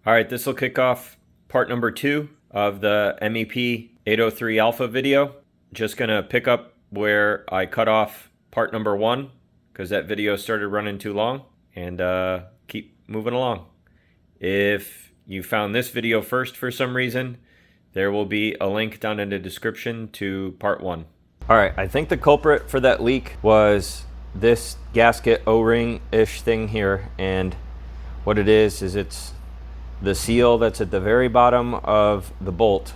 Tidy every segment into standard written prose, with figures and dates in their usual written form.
All right, this will kick off part number 2 of the MEP 803 Alpha video. Just gonna pick up where I cut off part number 1 because that video started running too long, and keep moving along. If you found this video first for some reason, there will be a link down in the description to part 1. All right, I think the culprit for that leak was this gasket O-ring-ish thing here, and what it is it's the seal that's at the very bottom of the bolt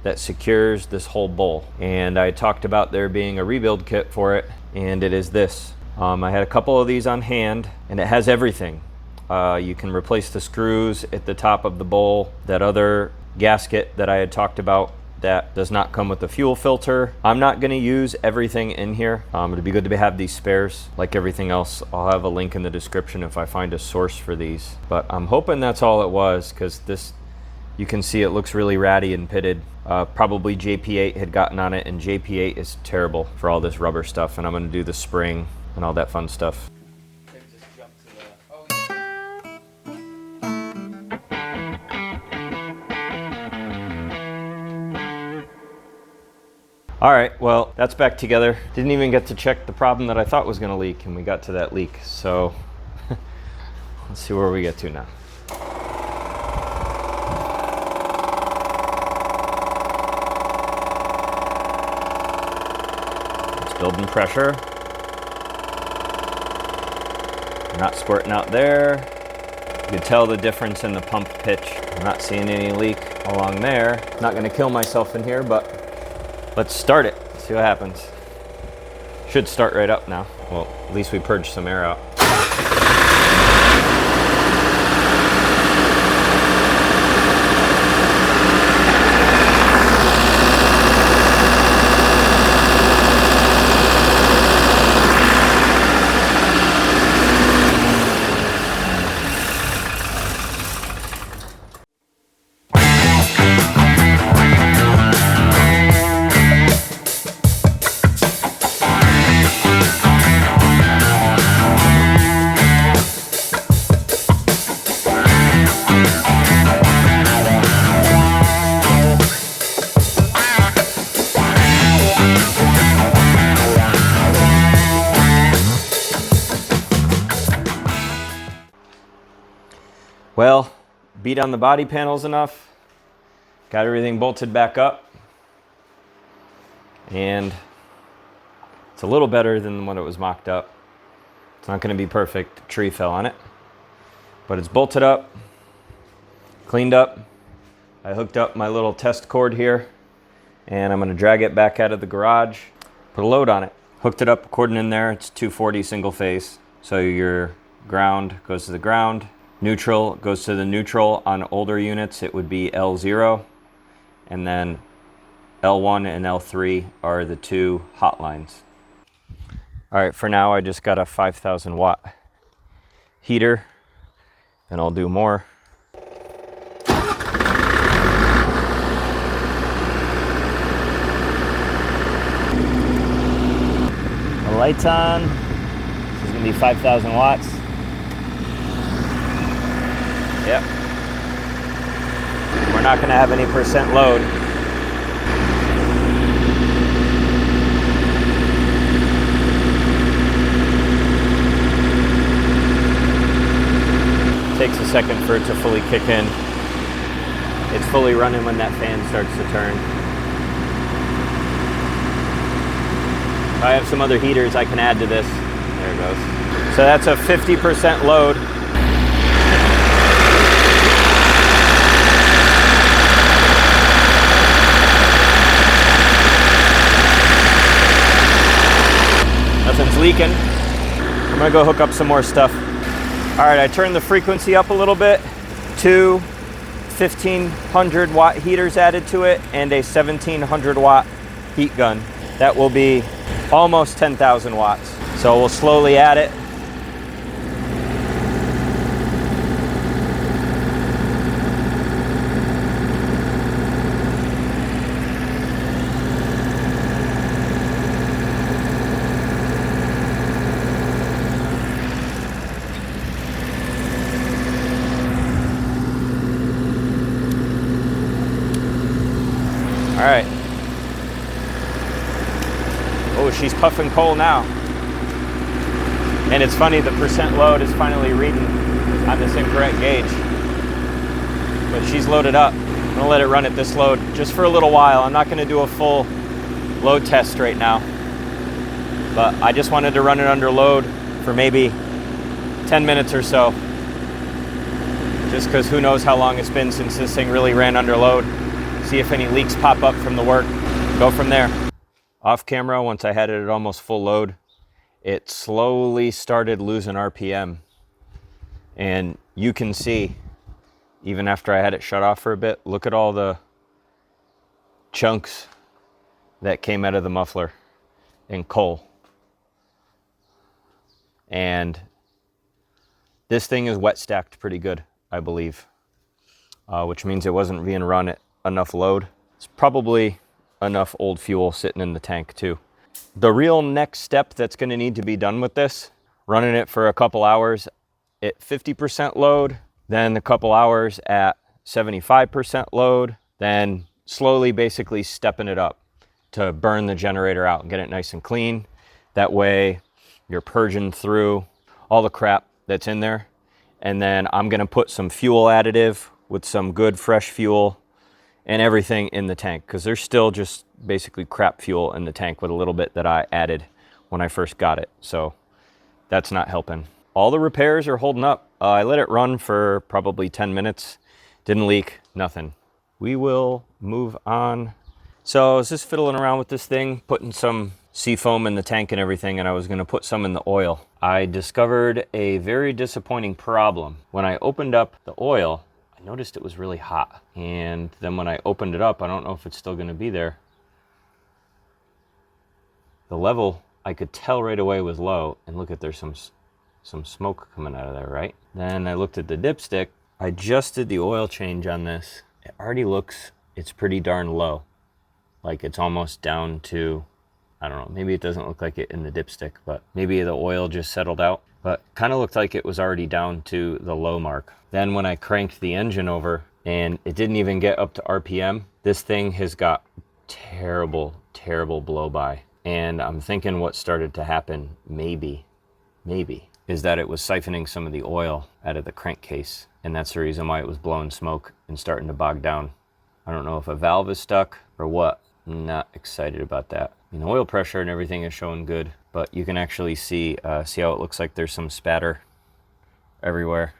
that secures this whole bowl. And I talked about there being a rebuild kit for it, and it is this. I had a couple of these on hand, and it has everything. You can replace the screws at the top of the bowl. That other gasket that I had talked about that does not come with the fuel filter. I'm not going to use everything in here. It'd be good to have these spares like everything else. I'll have a link in the description if I find a source for these. But I'm hoping that's all it was, because this, you can see it looks really ratty and pitted. Probably JP8 had gotten on it, and JP8 is terrible for all this rubber stuff, and I'm going to do the spring and all that fun stuff. All right, well, that's back together. Didn't even get to check the problem that I thought was gonna leak, and we got to that leak. So let's see where we get to now. It's building pressure. Not squirting out there. You can tell the difference in the pump pitch. I'm not seeing any leak along there. Not gonna kill myself in here, but let's start it, see what happens. Should start right up now. Well, at least we purged some air out. Well, beat on the body panels enough, got everything bolted back up, and it's a little better than when it was mocked up. It's not going to be perfect, a tree fell on it, but it's bolted up, cleaned up. I hooked up my little test cord here, and I'm going to drag it back out of the garage, put a load on it. Hooked it up, according in there, it's 240 single phase. So your ground goes to the ground, neutral goes to the neutral. On older units it would be L0, and then L1 and L3 are the two hot lines. All right, for now I just got a 5,000 watt heater, and I'll do more. The lights on. This is gonna be 5,000 watts. Yep. We're not going to have any percent load. Takes a second for it to fully kick in. It's fully running when that fan starts to turn. If I have some other heaters I can add to this. There it goes. So that's a 50% load. Nothing's leaking. I'm gonna go hook up some more stuff. All right, I turned the frequency up a little bit. 2 1,500 watt heaters added to it, and a 1,700 watt heat gun. That will be almost 10,000 watts. So we'll slowly add it. All right. Oh, she's puffing coal now. And it's funny, the percent load is finally reading on this incorrect gauge. But she's loaded up. I'm gonna let it run at this load just for a little while. I'm not gonna do a full load test right now. But I just wanted to run it under load for maybe 10 minutes or so. Just because who knows how long it's been since this thing really ran under load. See if any leaks pop up from the work. Go from there. Off camera, once I had it at almost full load, it slowly started losing RPM. And you can see, even after I had it shut off for a bit, look at all the chunks that came out of the muffler in coal. And this thing is wet stacked pretty good, I believe, which means it wasn't being run at enough load. It's probably enough old fuel sitting in the tank too. The real next step that's going to need to be done with this, running it for a couple hours at 50% load, then a couple hours at 75% load, then slowly basically stepping it up to burn the generator out and get it nice and clean. That way you're purging through all the crap that's in there. And then I'm going to put some fuel additive with some good fresh fuel and everything in the tank, because there's still just basically crap fuel in the tank with a little bit that I added when I first got it. So that's not helping. All the repairs are holding up. I let it run for probably 10 minutes. Didn't leak, nothing. We will move on. So I was just fiddling around with this thing, putting some seafoam in the tank and everything, and I was gonna put some in the oil. I discovered a very disappointing problem. When I opened up the oil, I noticed it was really hot. And then when I opened it up, I don't know if it's still gonna be there. The level, I could tell right away was low, and look at, there's some smoke coming out of there, right? Then I looked at the dipstick. I just did the oil change on this. It already looks, it's pretty darn low. Like it's almost down to, I don't know, maybe it doesn't look like it in the dipstick, but maybe the oil just settled out. But kind of looked like it was already down to the low mark. Then when I cranked the engine over and it didn't even get up to RPM, this thing has got terrible, terrible blow by. And I'm thinking what started to happen, maybe, is that it was siphoning some of the oil out of the crankcase. And that's the reason why it was blowing smoke and starting to bog down. I don't know if a valve is stuck or what. I'm not excited about that. I mean, the oil pressure and everything is showing good, but you can actually see how it looks like there's some spatter everywhere.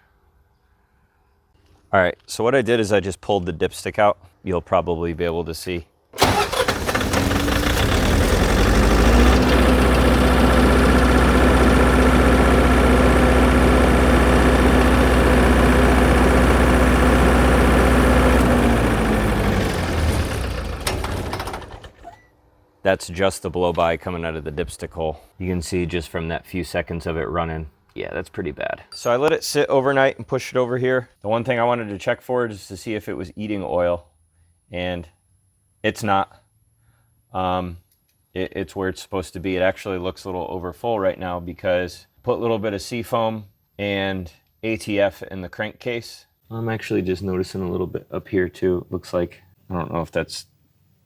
All right, so what I did is I just pulled the dipstick out. You'll probably be able to see. That's just the blow-by coming out of the dipstick hole. You can see just from that few seconds of it running. Yeah, that's pretty bad. So I let it sit overnight and pushed it over here. The one thing I wanted to check for is to see if it was eating oil, and it's not. It's where it's supposed to be. It actually looks a little over full right now because I put a little bit of seafoam and ATF in the crankcase. I'm actually just noticing a little bit up here too. It looks like, I don't know if that's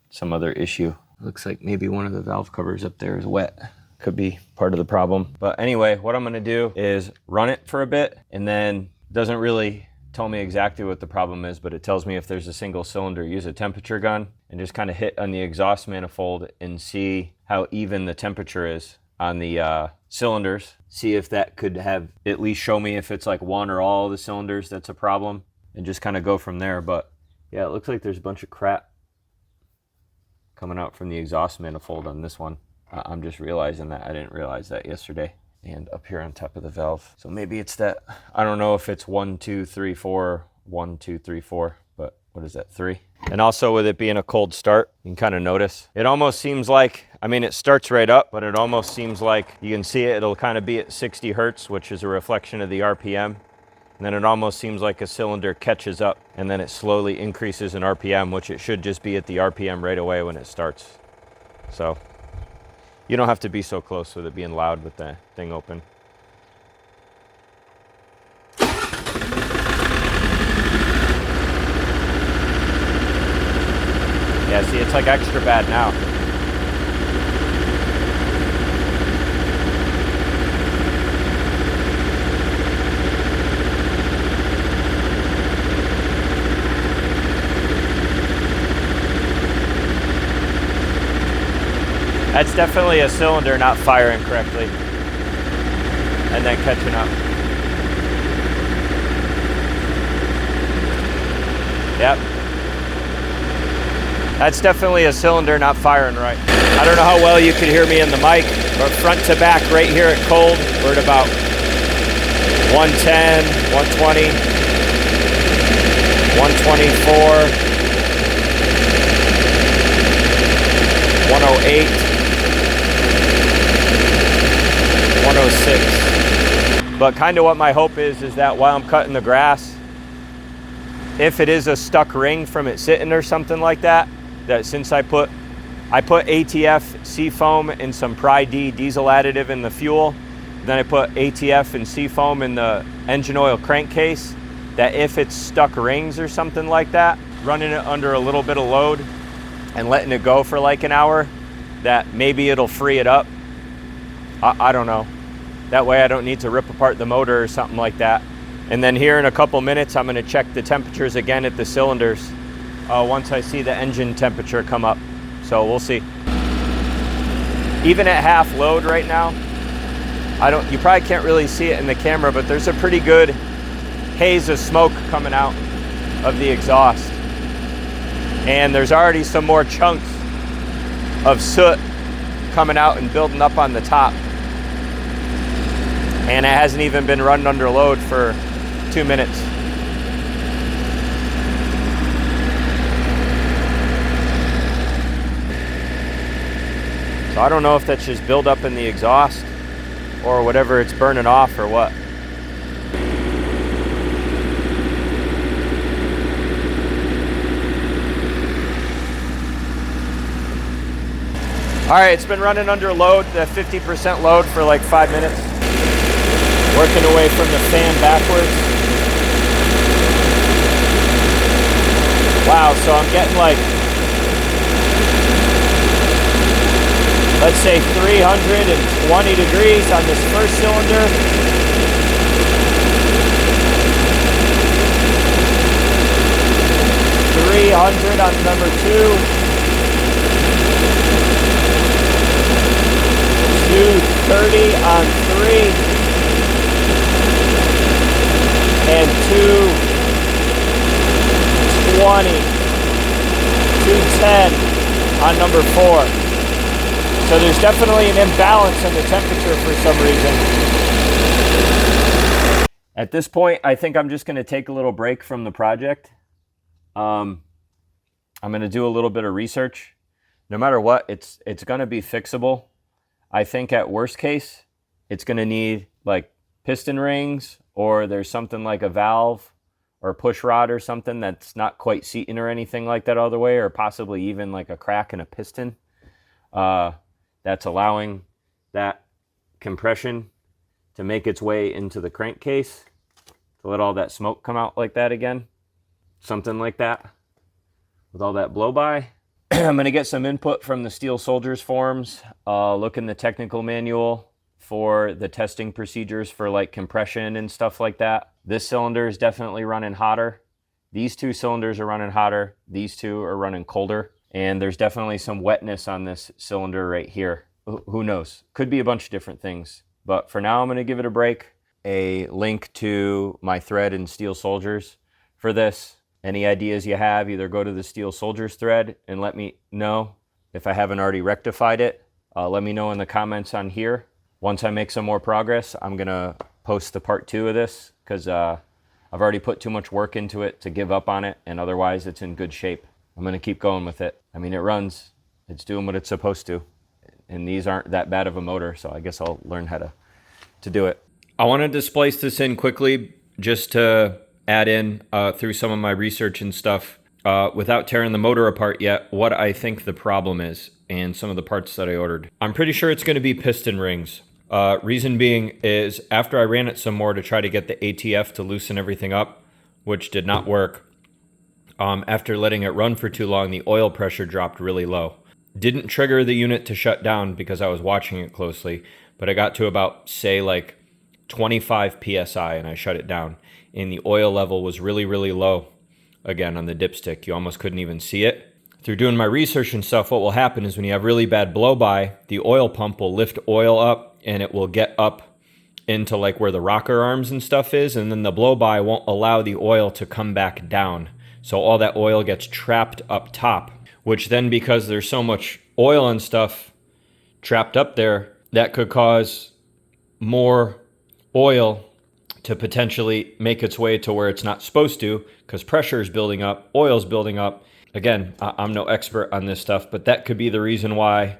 some other issue. Looks like maybe one of the valve covers up there is wet. Could be part of the problem. But anyway, what I'm gonna do is run it for a bit, and then it doesn't really tell me exactly what the problem is, but it tells me if there's a single cylinder. Use a temperature gun and just kind of hit on the exhaust manifold and see how even the temperature is on the cylinders. See if that could have, at least show me if it's like one or all the cylinders that's a problem, and just kind of go from there. But yeah, it looks like there's a bunch of crap coming out from the exhaust manifold on this one. I'm just realizing that. I didn't realize that yesterday. And up here on top of the valve. So maybe it's that, I don't know if it's 1, 2, 3, 4, 1, 2, 3, 4, but what is that, 3? And also with it being a cold start, you can kind of notice. It almost seems like, I mean, it starts right up, but it almost seems like you can see it, it'll kind of be at 60 Hertz, which is a reflection of the RPM. And then it almost seems like a cylinder catches up, and then it slowly increases in RPM, which it should just be at the RPM right away when it starts. So you don't have to be so close with it being loud with the thing open. Yeah, See, it's like extra bad now. That's definitely a cylinder not firing correctly and then catching up. Yep. That's definitely a cylinder not firing right. I don't know how well you can hear me in the mic, but front to back right here at cold, we're at about 110, 120, 124, 108, 106. But kind of what my hope is that while I'm cutting the grass, if it is a stuck ring from it sitting or something like that, that since I put ATF Seafoam and some Pri-D diesel additive in the fuel, then I put ATF and Seafoam in the engine oil crankcase, that if it's stuck rings or something like that, running it under a little bit of load and letting it go for like an hour, that maybe it'll free it up. I don't know. That way I don't need to rip apart the motor or something like that. And then here in a couple minutes, I'm going to check the temperatures again at the cylinders once I see the engine temperature come up. So we'll see. Even at half load right now, you probably can't really see it in the camera, but there's a pretty good haze of smoke coming out of the exhaust. And there's already some more chunks of soot coming out and building up on the top. And it hasn't even been running under load for 2 minutes. So I don't know if that's just buildup in the exhaust or whatever it's burning off or what. All right, it's been running under load, the 50% load for like 5 minutes. Working away from the fan backwards. Wow, so I'm getting like, let's say 320 degrees on this first cylinder. $300 on number 2. 230 on 3. And 220, 210 on number 4. So there's definitely an imbalance in the temperature for some reason. At this point, I think I'm just going to take a little break from the project. I'm going to do a little bit of research. No matter what, it's going to be fixable. I think at worst case, it's going to need like piston rings, or there's something like a valve or a push rod or something that's not quite seating or anything like that all the way, or possibly even like a crack in a piston that's allowing that compression to make its way into the crankcase to let all that smoke come out like that again. Something like that with all that blow by. I'm going to get some input from the Steel Soldiers forums, look in the technical manual for the testing procedures for like compression and stuff like that. This cylinder is definitely running hotter. These 2 cylinders are running hotter. These 2 are running colder. And there's definitely some wetness on this cylinder right here. Who knows? Could be a bunch of different things. But for now, I'm going to give it a break. A link to my thread in Steel Soldiers for this. Any ideas you have, either go to the Steel Soldiers thread and let me know if I haven't already rectified it. Let me know in the comments on here. Once I make some more progress, I'm going to post the part 2 of this because I've already put too much work into it to give up on it, and otherwise it's in good shape. I'm going to keep going with it. I mean, it runs. It's doing what it's supposed to. And these aren't that bad of a motor, so I guess I'll learn how to do it. I wanted to splice this in quickly just to add in through some of my research and stuff without tearing the motor apart yet what I think the problem is and some of the parts that I ordered. I'm pretty sure it's going to be piston rings. Reason being is after I ran it some more to try to get the ATF to loosen everything up, which did not work, After letting it run for too long, the oil pressure dropped really low. Didn't trigger the unit to shut down because I was watching it closely, but I got to about, say, like 25 psi and I shut it down. And the oil level was really, really low again on the dipstick. You almost couldn't even see it. Through doing my research and stuff, what will happen is when you have really bad blow-by, the oil pump will lift oil up and it will get up into like where the rocker arms and stuff is, and then the blow-by won't allow the oil to come back down. So all that oil gets trapped up top, which then, because there's so much oil and stuff trapped up there, that could cause more oil to potentially make its way to where it's not supposed to, because pressure is building up, oil's building up. Again, I'm no expert on this stuff, but that could be the reason why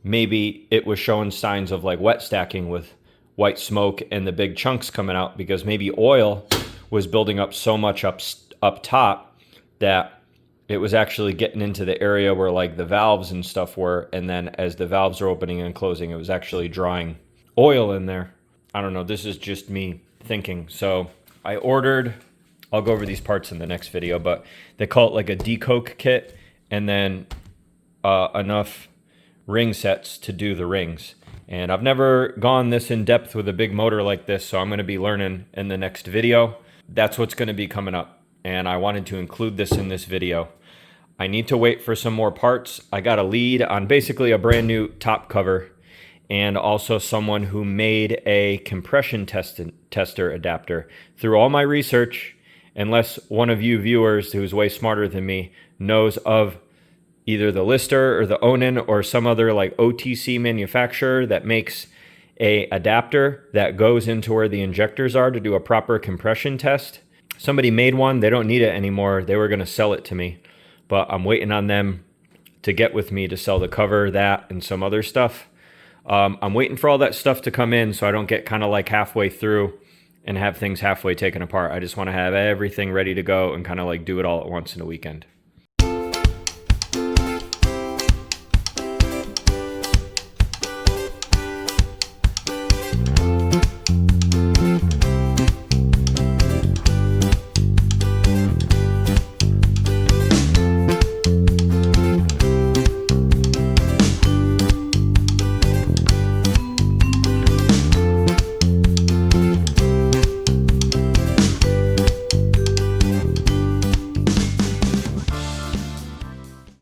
maybe it was showing signs of like wet stacking with white smoke and the big chunks coming out, because maybe oil was building up so much up top that it was actually getting into the area where like the valves and stuff were, and then as the valves are opening and closing, it was actually drawing oil in there. I don't know, this is just me thinking. So I ordered, I'll go over these parts in the next video, but they call it like a decoke kit, and then enough ring sets to do the rings. And I've never gone this in depth with a big motor like this, so I'm going to be learning in the next video. That's what's going to be coming up, and I wanted to include this in this video. I need to wait for some more parts. I got a lead on basically a brand new top cover, and also someone who made a compression tester adapter. Through all my research, unless one of you viewers who's way smarter than me knows of either the Lister or the Onan or some other like OTC manufacturer that makes a adapter that goes into where the injectors are to do a proper compression test. Somebody made one, they don't need it anymore. They were gonna sell it to me, but I'm waiting on them to get with me to sell the cover, that, and some other stuff. I'm waiting for all that stuff to come in so I don't get kind of like halfway through and have things halfway taken apart. I just want to have everything ready to go and kind of like do it all at once in a weekend.